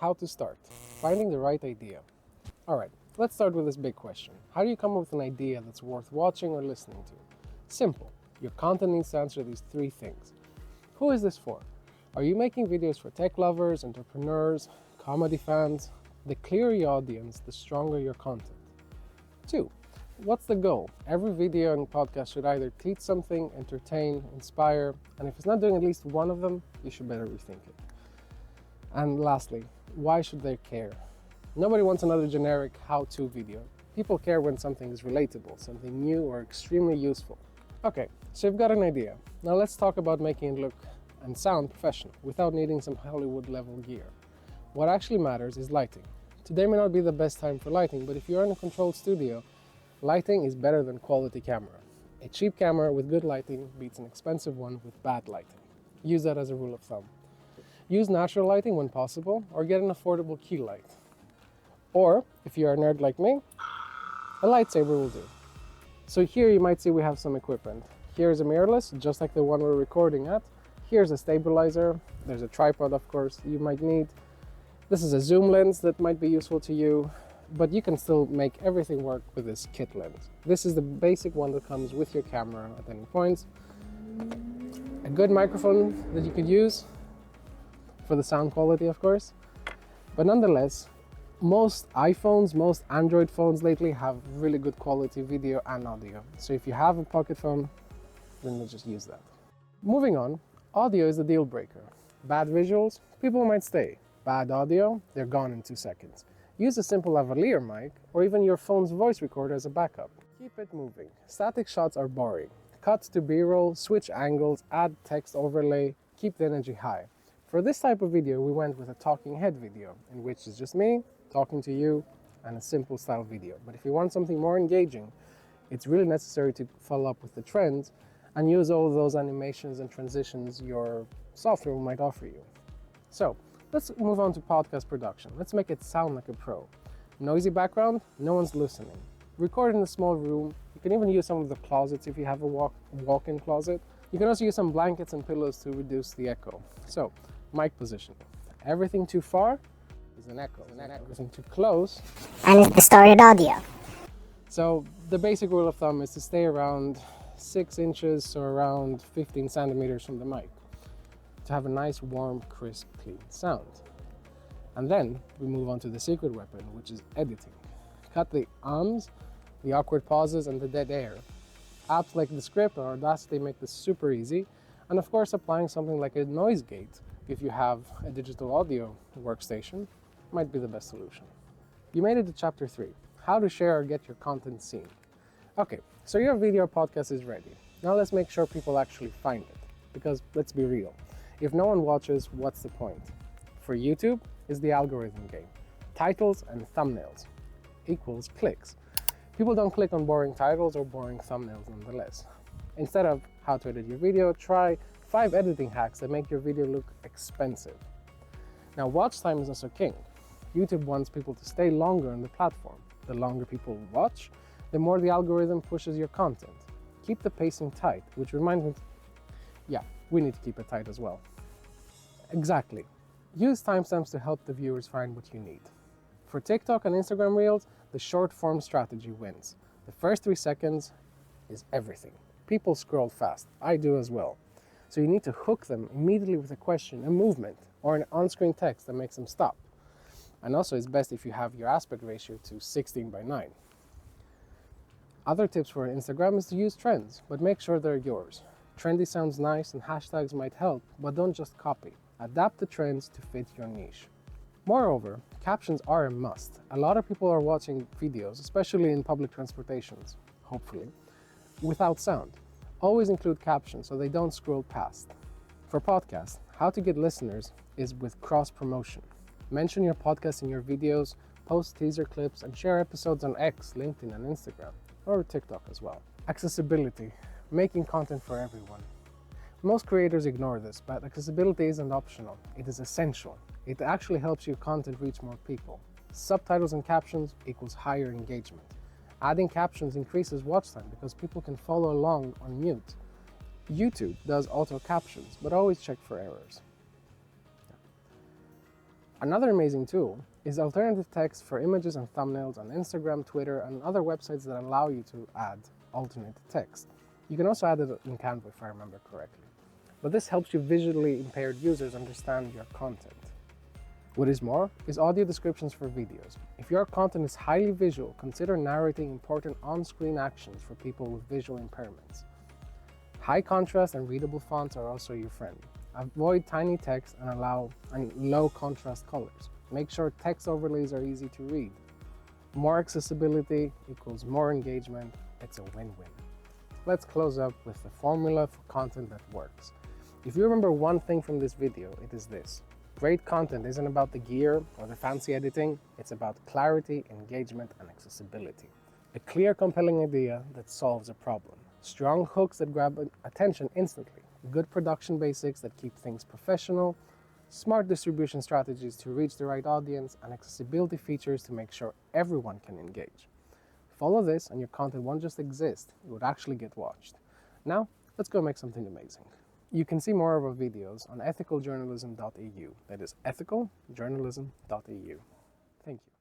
how to start. Finding the right idea. Alright, let's start with this big question. How do you come up with an idea that's worth watching or listening to? Simple. Your content needs to answer these three things. Who is this for? Are you making videos for tech lovers, entrepreneurs, comedy fans? The clearer your audience, the stronger your content. 2. What's the goal? Every video and podcast should either teach something, entertain, inspire, and if it's not doing at least one of them, you should better rethink it. And lastly, why should they care? Nobody wants another generic how-to video. People care when something is relatable, something new or extremely useful. Okay, so you've got an idea. Now let's talk about making it look and sound professional without needing some Hollywood level gear. What actually matters is lighting. Today may not be the best time for lighting, but if you're in a controlled studio, lighting is better than quality camera. A cheap camera with good lighting beats an expensive one with bad lighting. Use that as a rule of thumb. Use natural lighting when possible, or get an affordable key light. Or, if you're a nerd like me, a lightsaber will do. So here you might see we have some equipment. Here's a mirrorless, just like the one we're recording at. Here's a stabilizer. There's a tripod, of course, you might need. This is a zoom lens that might be useful to you, but you can still make everything work with this kit lens. This is the basic one that comes with your camera at any point. A good microphone that you could use for the sound quality, of course. But nonetheless, most iPhones, most Android phones lately have really good quality video and audio. So if you have a pocket phone, then we'll just use that. Moving on, audio is the deal breaker. Bad visuals, people might stay. Bad audio, they're gone in 2 seconds. Use a simple lavalier mic or even your phone's voice recorder as a backup. Keep it moving. Static shots are boring. Cut to B-roll, switch angles, add text overlay, keep the energy high. For this type of video, we went with a talking head video, in which is just me talking to you and a simple style video. But if you want something more engaging, it's really necessary to follow up with the trends and use all those animations and transitions your software might offer you. So, let's move on to podcast production. Let's make it sound like a pro. Noisy background, no one's listening. Record in a small room. You can even use some of the closets if you have a walk-in closet. You can also use some blankets and pillows to reduce the echo. So, mic positioning. Everything too far is an echo. Everything too close and it's distorted audio. So the basic rule of thumb is to stay around 6 inches or around 15 centimeters from the mic to have a nice, warm, crisp, clean sound. And then we move on to the secret weapon, which is editing. Cut the ums, the awkward pauses, and the dead air. Apps like Descript or Audacity make this super easy. And of course, applying something like a noise gate, if you have a digital audio workstation, might be the best solution. You made it to chapter 3, how to share or get your content seen. Okay, so your video podcast is ready. Now let's make sure people actually find it. Because let's be real, if no one watches, what's the point? For YouTube, it's the algorithm game. Titles and thumbnails equals clicks. People don't click on boring titles or boring thumbnails nonetheless. Instead of how to edit your video, try 5 editing hacks that make your video look expensive. Now, watch time is also king. YouTube wants people to stay longer on the platform. The longer people watch, the more the algorithm pushes your content. Keep the pacing tight, which reminds me, yeah, we need to keep it tight as well. Exactly. Use timestamps to help the viewers find what you need. For TikTok and Instagram Reels, the short form strategy wins. The first 3 seconds is everything. People scroll fast. I do as well. So you need to hook them immediately with a question, a movement, or an on-screen text that makes them stop. And also it's best if you have your aspect ratio to 16:9. Other tips for Instagram is to use trends, but make sure they're yours. Trendy sounds nice and hashtags might help, but don't just copy. Adapt the trends to fit your niche. Moreover, captions are a must. A lot of people are watching videos, especially in public transportations, hopefully, without sound. Always include captions so they don't scroll past. For podcasts, how to get listeners is with cross-promotion. Mention your podcast in your videos, post teaser clips, and share episodes on X, LinkedIn, and Instagram, or TikTok as well. Accessibility, making content for everyone. Most creators ignore this, but accessibility isn't optional, it is essential. It actually helps your content reach more people. Subtitles and captions equals higher engagement. Adding captions increases watch time because people can follow along on mute. YouTube does auto captions, but always check for errors. Another amazing tool is alternative text for images and thumbnails on Instagram, Twitter, and other websites that allow you to add alternate text. You can also add it in Canva if I remember correctly. But this helps you visually impaired users understand your content. What is more is audio descriptions for videos. If your content is highly visual, consider narrating important on-screen actions for people with visual impairments. High contrast and readable fonts are also your friend. Avoid tiny text and low contrast colors. Make sure text overlays are easy to read. More accessibility equals more engagement. It's a win-win. Let's close up with the formula for content that works. If you remember one thing from this video, it is this. Great content isn't about the gear or the fancy editing, it's about clarity, engagement, and accessibility. A clear, compelling idea that solves a problem. Strong hooks that grab attention instantly. Good production basics that keep things professional. Smart distribution strategies to reach the right audience, and accessibility features to make sure everyone can engage. Follow this and your content won't just exist, it would actually get watched. Now, let's go make something amazing. You can see more of our videos on ethicaljournalism.eu. That is ethicaljournalism.eu. Thank you.